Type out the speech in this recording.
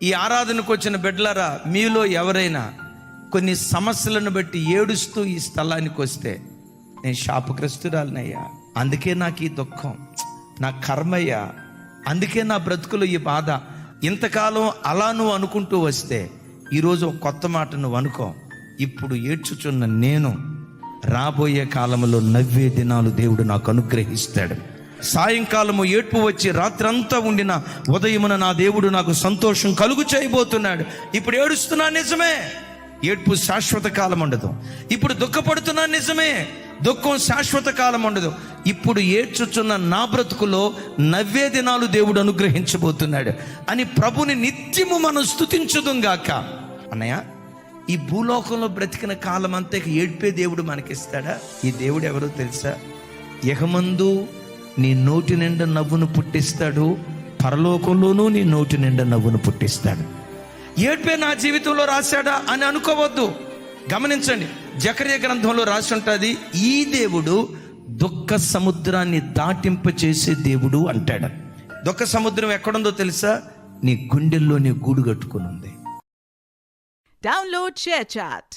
ఈ ఆరాధనకు వచ్చిన బిడ్డలారా, మీలో ఎవరైనా కొన్ని సమస్యలను బట్టి ఏడుస్తూ ఈ స్థలానికి వస్తే, నేను శాపగ్రస్తురాలనయ్యా, అందుకే నాకు ఈ దుఃఖం, నా కర్మయ్యా, అందుకే నా బ్రతుకులు ఈ బాధ, ఇంతకాలం అలా నువ్వు అనుకుంటూ వస్తే ఈరోజు ఒక కొత్త మాట నువ్వు అనుకో. ఇప్పుడు ఏడ్చుచున్న నేను రాబోయే కాలంలో నవ్వే దినాలు దేవుడు నాకు అనుగ్రహిస్తాడు. సాయంకాలము ఏడ్పు వచ్చి రాత్రంతా ఉండిన ఉదయమున నా దేవుడు నాకు సంతోషం కలుగు చేయబోతున్నాడు. ఇప్పుడు ఏడుస్తున్నా నిజమే, ఏడ్పు శాశ్వత కాలం ఉండదు. ఇప్పుడు దుఃఖపడుతున్నా నిజమే, దుఃఖం శాశ్వత కాలం ఉండదు. ఇప్పుడు ఏడ్చుచున్న నా బ్రతుకులో నవ్వే దినాలు దేవుడు అనుగ్రహించబోతున్నాడు అని ప్రభుని నిత్యము మనం స్తుతించుదుంగాక. అన్నయ్య, ఈ భూలోకంలో బ్రతికిన కాలం అంతా ఏడ్పే దేవుడు మనకిస్తాడా? ఈ దేవుడు ఎవరో తెలుసా? యెహమందు నీ నోటి నిండా నవ్వును పుట్టిస్తాడు, పరలోకంలోనూ నీ నోటి నిండా నవ్వును పుట్టిస్తాడు. ఏడ్పే నా జీవితంలో రాశాడా అని అనుకోవద్దు. గమనించండి, జకర్యా గ్రంథంలో రాసి ఉంటుంది, ఈ దేవుడు దుఃఖ సముద్రాన్ని దాటింపచేసే దేవుడు అంటాడు. దుఃఖ సముద్రం ఎక్కడుందో తెలుసా? నీ గుండెల్లో నీ గూడు కట్టుకుని ఉంది. Download ShareChat.